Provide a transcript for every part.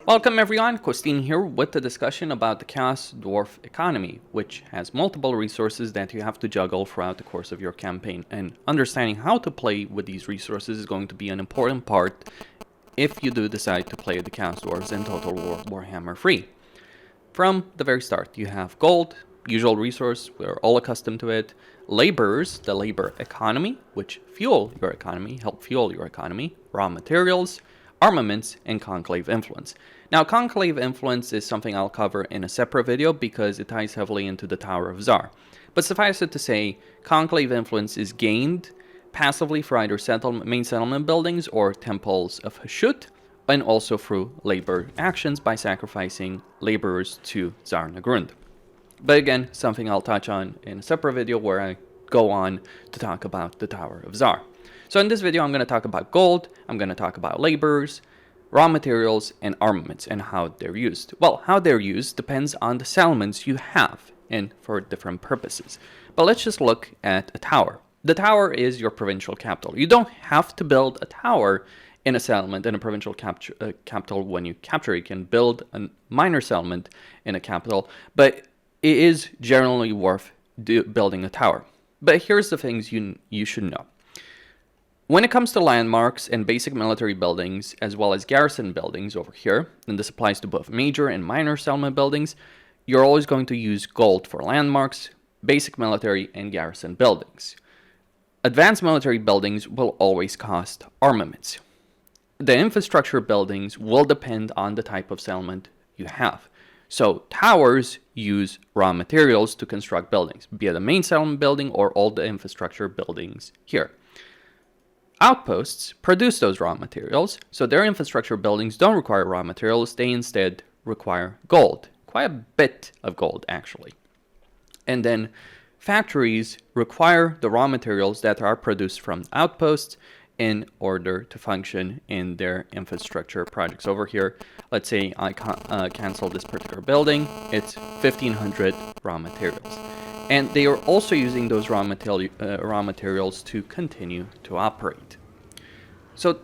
Welcome everyone, Costin here with the discussion about the Chaos Dwarf economy, which has multiple resources that you have to juggle throughout the course of your campaign, and understanding how to play with these resources is going to be an important part if you do decide to play the Chaos Dwarves in Total War Warhammer 3. From the very start, you have gold, usual resource, we're all accustomed to it, laborers, the labor economy, which fuel your economy, help fuel your economy, raw materials, armaments, and conclave influence. Now, conclave influence is something I'll cover in a separate video because it ties heavily into the Tower of Tsar. But suffice it to say, conclave influence is gained passively for either main settlement buildings or temples of Hashut, and also through labor actions by sacrificing laborers to Tsar Nagrund. But again, something I'll touch on in a separate video where I go on to talk about the Tower of Tsar. So in this video, I'm going to talk about gold, I'm going to talk about laborers, raw materials, and armaments, and how they're used. Well, how they're used depends on the settlements you have, and for different purposes. But let's just look at a tower. The tower is your provincial capital. You don't have to build a tower in a settlement, in a provincial capital when you capture. You can build a minor settlement in a capital, but it is generally worth building a tower. But here's the things you should know. When it comes to landmarks and basic military buildings, as well as garrison buildings over here, and this applies to both major and minor settlement buildings, you're always going to use gold for landmarks, basic military, and garrison buildings. Advanced military buildings will always cost armaments. The infrastructure buildings will depend on the type of settlement you have. So towers use raw materials to construct buildings, be it a main settlement building or all the infrastructure buildings here. Outposts produce those raw materials, so their infrastructure buildings don't require raw materials, they instead require gold. Quite a bit of gold, actually. And then factories require the raw materials that are produced from outposts in order to function in their infrastructure projects. Over here, let's say I cancel this particular building, it's 1,500 raw materials. And they are also using those raw materials to continue to operate. So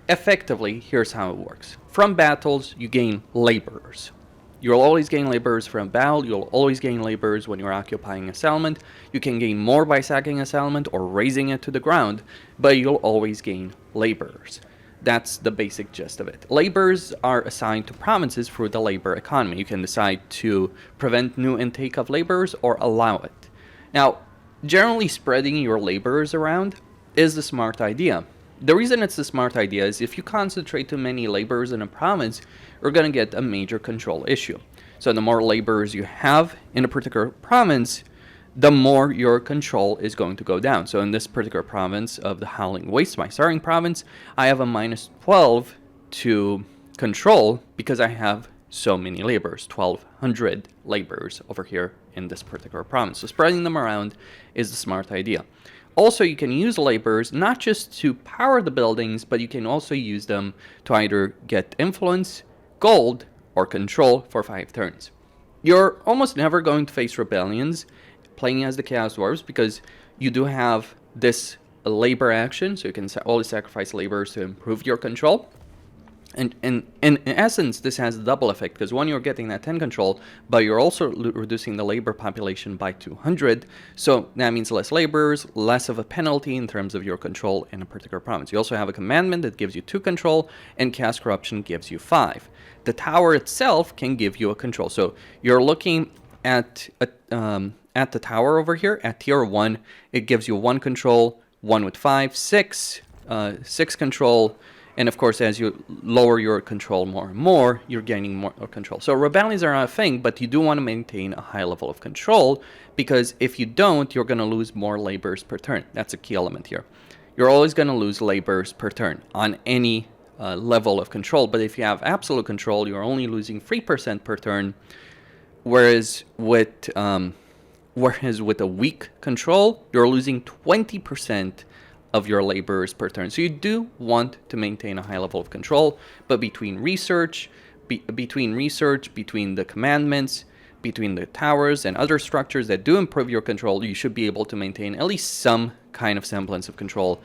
effectively, here's how it works. From battles, you gain laborers. You'll always gain laborers from battle. You'll always gain laborers when you're occupying a settlement. You can gain more by sacking a settlement or razing it to the ground, but you'll always gain laborers. That's the basic gist of it. Laborers are assigned to provinces through the labor economy. You can decide to prevent new intake of laborers or allow it. Now, generally spreading your laborers around is the smart idea. The reason it's a smart idea is if you concentrate too many laborers in a province, you're going to get a major control issue. So the more laborers you have in a particular province, the more your control is going to go down. So in this particular province of the Howling Waste, my starting province, I have a minus 12 to control because I have so many laborers, 1,200 laborers over here in this particular province. So spreading them around is the smart idea. Also, you can use laborers not just to power the buildings, but you can also use them to either get influence, gold, or control for 5 turns. You're almost never going to face rebellions playing as the Chaos Dwarves because you do have this labor action, so you can always sacrifice laborers to improve your control. And in essence, this has a double effect because one, you're getting that 10 control, but you're also reducing the labor population by 200. So that means less laborers, less of a penalty in terms of your control in a particular province. You also have a commandment that gives you 2 control, and Chaos Corruption gives you 5. The tower itself can give you a control. So you're looking at the tower over here at tier 1, it gives you 1 control, 1 with 5, 6 control, and of course as you lower your control more and more, you're gaining more control. So rebellions are not a thing, but you do want to maintain a high level of control, because if you don't, you're going to lose more laborers per turn. That's a key element here. You're always going to lose laborers per turn on any level of control, but if you have absolute control, you're only losing 3% per turn, whereas with a weak control, you're losing 20% of your laborers per turn. So you do want to maintain a high level of control, but between research, between the commandments, between the towers and other structures that do improve your control, you should be able to maintain at least some kind of semblance of control,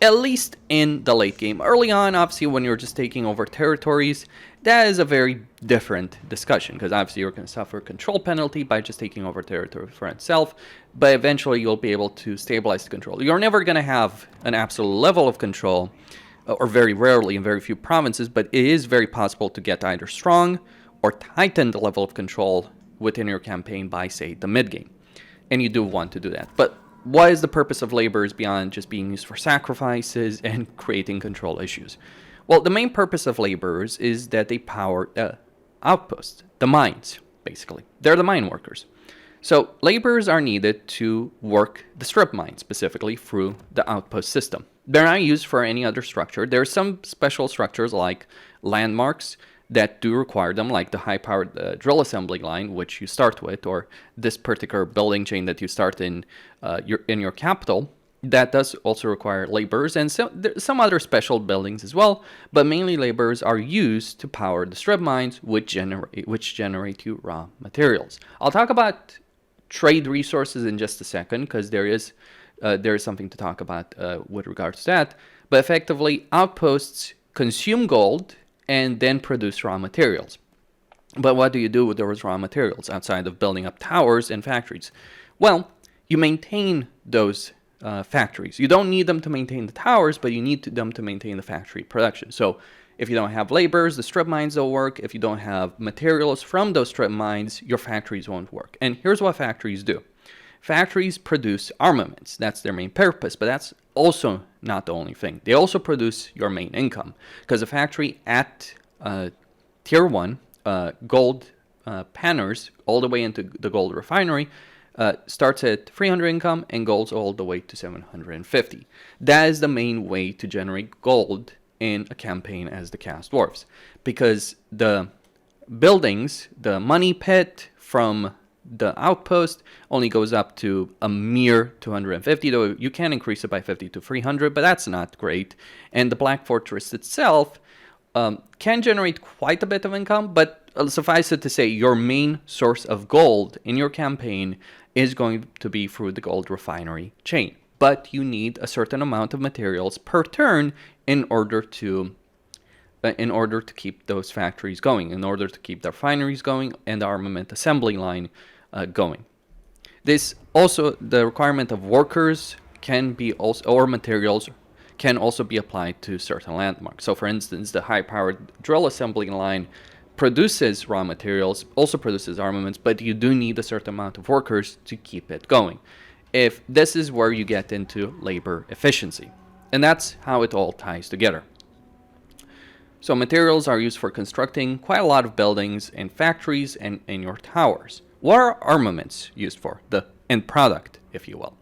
at least in the late game. Early on, obviously, when you're just taking over territories, that is a very different discussion, because obviously you're going to suffer a control penalty by just taking over territory for itself, but eventually you'll be able to stabilize the control. You're never going to have an absolute level of control, or very rarely in very few provinces, but it is very possible to get either strong or tighten the level of control within your campaign by, say, the mid-game. And you do want to do that. But what is the purpose of labors beyond just being used for sacrifices and creating control issues? Well, the main purpose of laborers is that they power the outposts, the mines, basically. They're the mine workers. So laborers are needed to work the strip mines, specifically through the outpost system. They're not used for any other structure. There are some special structures like landmarks that do require them, like the high-powered drill assembly line, which you start with, or this particular building chain that you start in your capital. That does also require laborers, and some other special buildings as well, but mainly laborers are used to power the strip mines, which generate you raw materials. I'll talk about trade resources in just a second, because there is something to talk about with regards to that. But effectively, outposts consume gold and then produce raw materials. But what do you do with those raw materials outside of building up towers and factories? Well, you maintain those factories. You don't need them to maintain the towers, but you need them to maintain the factory production. So if you don't have laborers, the strip mines don't work. If you don't have materials from those strip mines, your factories won't work. And here's what factories do. Factories produce armaments. That's their main purpose, but that's also not the only thing. They also produce your main income, because a factory at tier 1, gold panners, all the way into the gold refinery, starts at 300 income and goes all the way to 750. That is the main way to generate gold in a campaign as the Chaos Dwarfs, because the buildings, the money pit from the outpost only goes up to a mere 250, though you can increase it by 50 to 300, but that's not great. And the Black Fortress itself can generate quite a bit of income, but suffice it to say, your main source of gold in your campaign is going to be through the gold refinery chain. But you need a certain amount of materials per turn in order to keep those factories going, in order to keep the refineries going and the armament assembly line going. This also, the requirement of workers can be also, or materials can also be applied to certain landmarks. So for instance, the high-powered drill assembly line produces raw materials, also produces armaments, but you do need a certain amount of workers to keep it going. If this is where you get into labor efficiency, and that's how it all ties together. So materials are used for constructing quite a lot of buildings and factories and in your towers. What are armaments used for? The end product, if you will.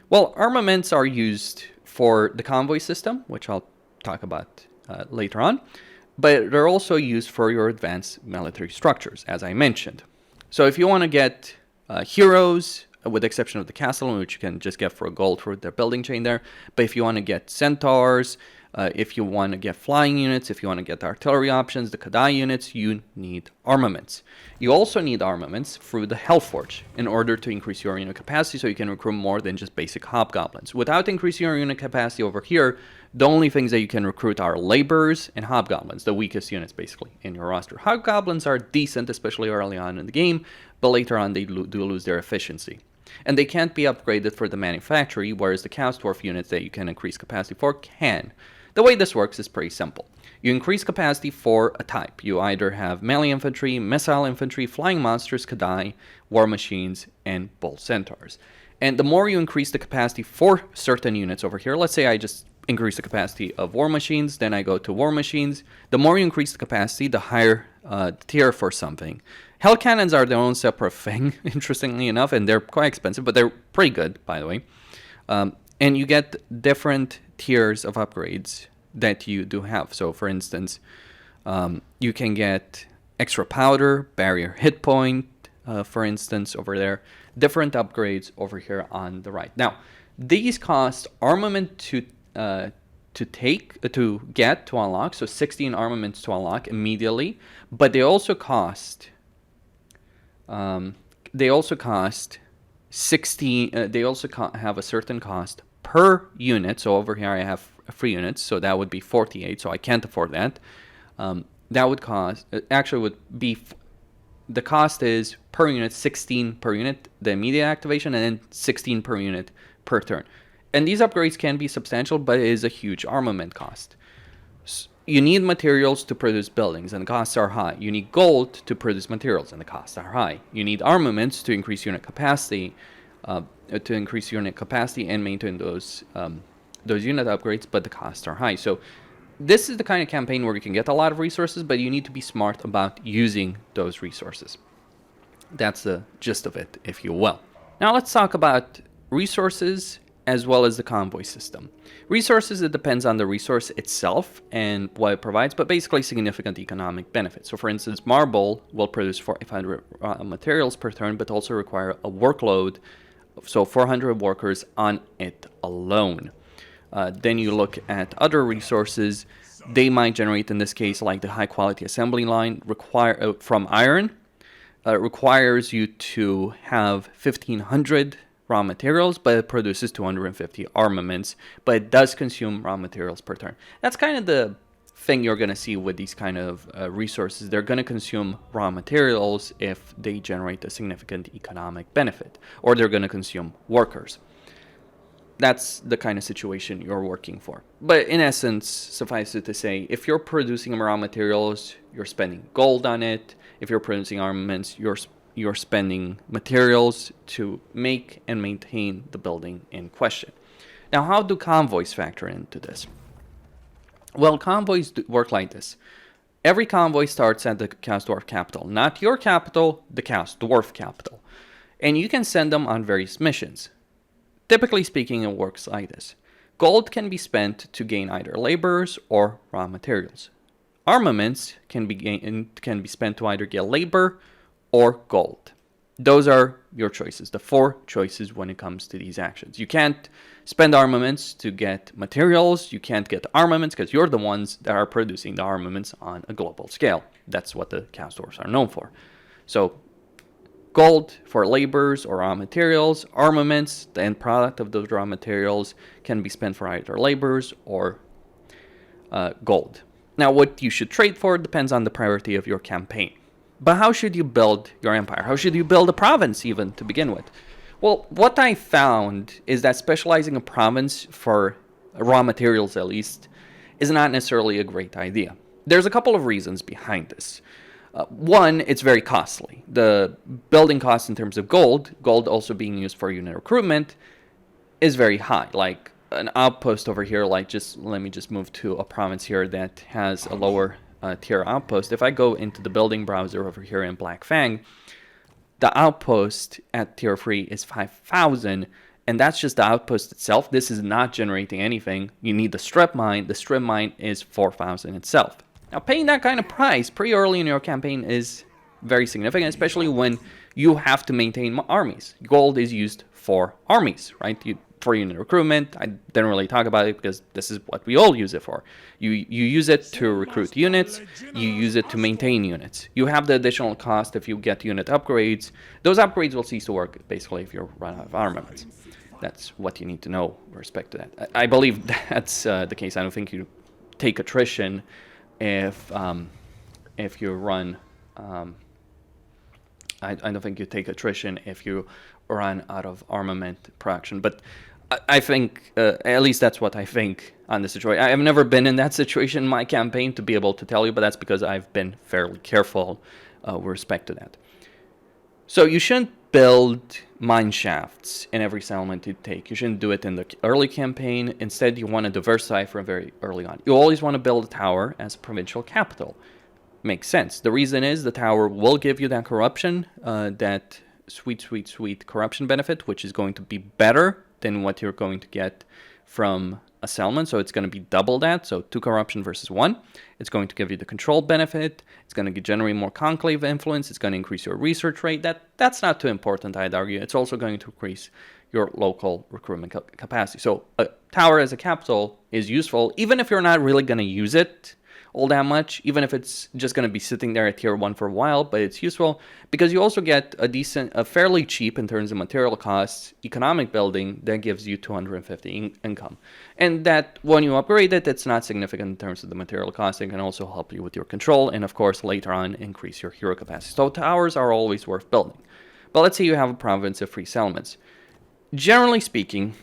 Well, armaments are used for the convoy system, which I'll talk about later on, but they're also used for your advanced military structures, as I mentioned. So if you want to get heroes, with the exception of the castle, which you can just get for gold through their building chain there, but if you want to get centaurs, if you want to get flying units, if you want to get the artillery options, the Kadai units, you need armaments. You also need armaments through the hellforge in order to increase your unit capacity, so you can recruit more than just basic hobgoblins. Without increasing your unit capacity over here, the only things that you can recruit are laborers and hobgoblins, the weakest units basically in your roster. Hobgoblins are decent, especially early on in the game, but later on they do lose their efficiency. And they can't be upgraded for the manufactory, whereas the Chaos Dwarf units that you can increase capacity for can. The way this works is pretty simple. You increase capacity for a type. You either have melee infantry, missile infantry, flying monsters, Kadai, war machines, and bull centaurs. And the more you increase the capacity for certain units over here, let's say I just increase the capacity of war machines, then I go to war machines. The more you increase the capacity, the higher tier for something. Hell cannons are their own separate thing, interestingly enough, and they're quite expensive, but they're pretty good, by the way. And you get different tiers of upgrades that you do have. So for instance, you can get extra powder, barrier hit point, for instance, over there. Different upgrades over here on the right. Now, these cost armament to unlock, so 16 armaments to unlock immediately, but they also cost 16. They also have a certain cost per unit. So over here I have 3 units, so that would be 48. So I can't afford that. that would cost, actually would be, the cost is per unit 16 per unit, the immediate activation, and then 16 per unit per turn. And these upgrades can be substantial, but it is a huge armament cost. You need materials to produce buildings, and the costs are high. You need gold to produce materials, and the costs are high. You need armaments to increase unit capacity, and maintain those unit upgrades, but the costs are high. So this is the kind of campaign where you can get a lot of resources, but you need to be smart about using those resources. That's the gist of it, if you will. Now let's talk about resources as well as the convoy system. Resources, it depends on the resource itself and what it provides, but basically significant economic benefits. So for instance, marble will produce 500 materials per turn, but also require a workload, so 400 workers on it alone. Then you look at other resources, they might generate, in this case, like the high quality assembly line from iron. Requires you to have 1,500 raw materials, but it produces 250 armaments, but it does consume raw materials per turn. That's kind of the thing you're going to see with these kind of resources. They're going to consume raw materials if they generate a significant economic benefit, or they're going to consume workers. That's the kind of situation you're working for. But in essence, suffice it to say, if you're producing raw materials, you're spending gold on it. If you're producing armaments, you're spending materials to make and maintain the building in question. Now, how do convoys factor into this? Well, convoys work like this. Every convoy starts at the Chaos Dwarf capital. Not your capital, the Chaos Dwarf capital. And you can send them on various missions. Typically speaking, it works like this. Gold can be spent to gain either laborers or raw materials. Armaments can be spent to either get labor or gold. Those are your choices, the 4 choices when it comes to these actions. You can't spend armaments to get materials. You can't get armaments because you're the ones that are producing the armaments on a global scale. That's what the Chaos Dwarfs are known for. So gold for laborers or raw materials, armaments, the end product of those raw materials, can be spent for either laborers or gold. Now, what you should trade for depends on the priority of your campaign. But how should you build your empire? How should you build a province even to begin with? Well, what I found is that specializing a province for raw materials, at least, is not necessarily a great idea. There's a couple of reasons behind this. One, it's very costly. The building cost in terms of gold also being used for unit recruitment, is very high. Like an outpost over here, let me just move to a province here that has a lower tier outpost. If I go into the building browser over here in Black Fang, the outpost at tier 3 is 5,000, and that's just the outpost itself. This is not generating anything. You need the strip mine. The strip mine is 4,000 itself. Now, paying that kind of price pretty early in your campaign is very significant, especially when you have to maintain armies. Gold is used for armies, right? For unit recruitment. I didn't really talk about it because this is what we all use it for. You use it to recruit units. You use it to maintain units. You have the additional cost if you get unit upgrades. Those upgrades will cease to work, basically, if you run out of armaments. That's what you need to know with respect to that. I believe that's the case. I don't think you take attrition if you run I don't think you take attrition if you run out of armament production, but I think at least that's what I think on the situation. I have never been in that situation in my campaign to be able to tell you, but that's because I've been fairly careful with respect to that. So you shouldn't build mine shafts in every settlement you take. You shouldn't do it in the early campaign. Instead, you want to diversify from very early on. You always want to build a tower as a provincial capital. Makes sense. The reason is the tower will give you that corruption, that sweet corruption benefit, which is going to be better than what you're going to get from a settlement. So it's going to be double that. So 2 corruption versus 1. It's going to give you the control benefit. It's going to generate more conclave influence. It's going to increase your research rate. That's not too important, I'd argue. It's also going to increase your local recruitment capacity. So a tower as a capital is useful, even if you're not really going to use it all that much, even if it's just going to be sitting there at tier 1 for a while, but it's useful because you also get a fairly cheap in terms of material costs, economic building that gives you 250 income. And that when you upgrade it, it's not significant in terms of the material cost. It can also help you with your control and of course later on increase your hero capacity. So towers are always worth building. But let's say you have a province of free settlements. Generally speaking,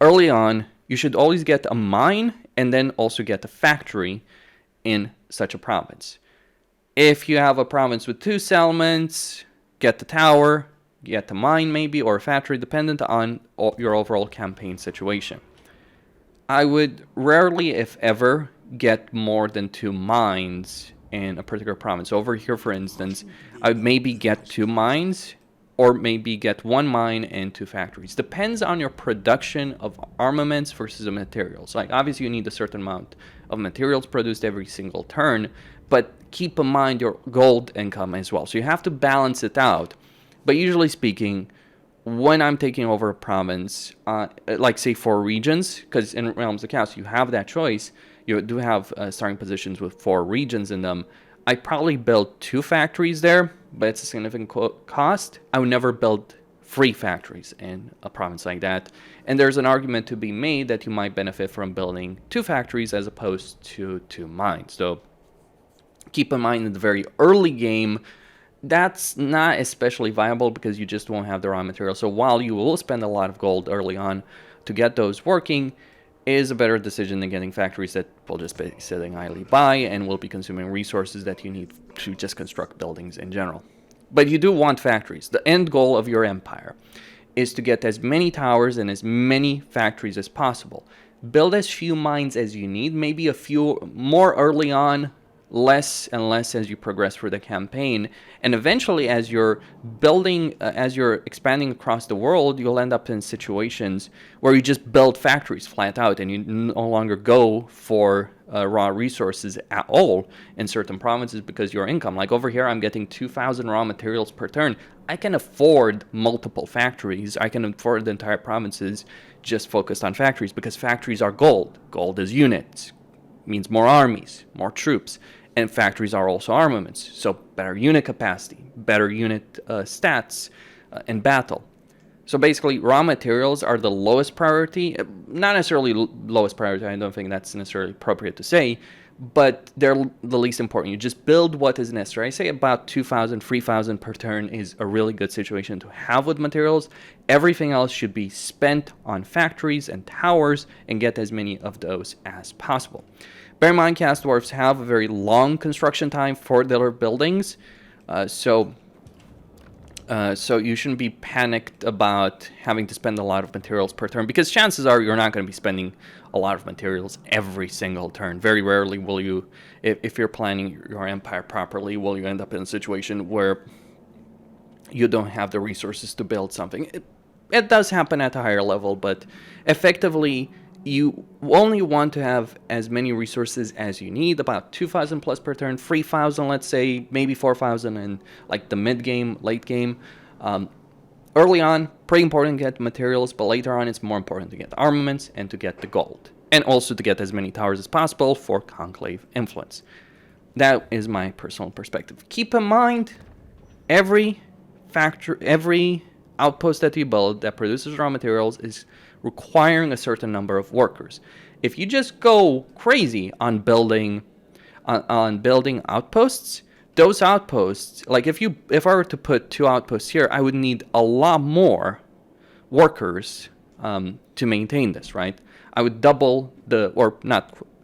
early on, you should always get a mine and then also get a factory in such a province. If you have a province with 2 settlements, get the tower, get the mine maybe, or a factory, dependent on your overall campaign situation. I would rarely, if ever, get more than 2 mines in a particular province. Over here, for instance, I would maybe get 2 mines, or maybe get 1 mine and 2 factories. Depends on your production of armaments versus the materials. Like, obviously you need a certain amount of materials produced every single turn, but keep in mind your gold income as well. So you have to balance it out. But usually speaking, when I'm taking over a province, like say 4 regions, because in Realms of Chaos you have that choice, you do have starting positions with 4 regions in them, I probably build 2 factories there, but it's a significant cost. I would never build 3 factories in a province like that. And there's an argument to be made that you might benefit from building 2 factories as opposed to 2 mines. So keep in mind in the very early game, that's not especially viable because you just won't have the raw material. So while you will spend a lot of gold early on to get those working, is a better decision than getting factories that will just be sitting idly by and will be consuming resources that you need to just construct buildings in general. But you do want factories. The end goal of your empire is to get as many towers and as many factories as possible. Build as few mines as you need, maybe a few more early on, less and less as you progress through the campaign, and eventually as you're building, as you're expanding across the world, you'll end up in situations where you just build factories flat out and you no longer go for raw resources at all in certain provinces because your income, like over here I'm getting 2,000 raw materials per turn. I can afford multiple factories. I can afford the entire provinces just focused on factories because factories are gold. Gold is units, means more armies, more troops, and factories are also armaments, so better unit capacity, better unit stats in battle. So basically, raw materials are the lowest priority, not necessarily lowest priority, I don't think that's necessarily appropriate to say, but they're the least important. You just build what is necessary. I say about 2,000, 3,000 per turn is a really good situation to have with materials. Everything else should be spent on factories and towers and get as many of those as possible. Bear in mind, Chaos Dwarfs have a very long construction time for their buildings, so you shouldn't be panicked about having to spend a lot of materials per turn, because chances are you're not going to be spending a lot of materials every single turn. Very rarely will you, if you're planning your empire properly, will you end up in a situation where you don't have the resources to build something. It does happen at a higher level, but effectively you only want to have as many resources as you need, about 2,000 plus per turn, 3,000 let's say, maybe 4,000 in like the mid game, late game. Early on, pretty important to get materials, but later on it's more important to get armaments and to get the gold. And also to get as many towers as possible for conclave influence. That is my personal perspective. Keep in mind, every outpost that you build that produces raw materials is requiring a certain number of workers. If you just go crazy on building outposts, those outposts, like if I were to put 2 outposts here, I would need a lot more workers to maintain this, right? I would double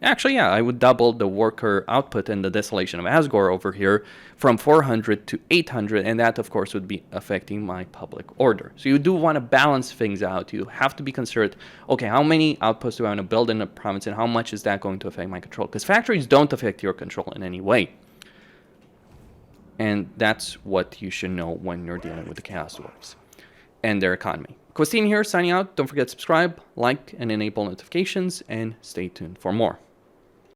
I would double the worker output in the Desolation of Asgore over here from 400 to 800, and that of course would be affecting my public order. So you do want to balance things out. You have to be considerate, okay, how many outposts do I want to build in a province and how much is that going to affect my control? Because factories don't affect your control in any way. And that's what you should know when you're dealing with the Chaos Dwarfs and their economy. Christine here, signing out. Don't forget to subscribe, like, and enable notifications, and stay tuned for more.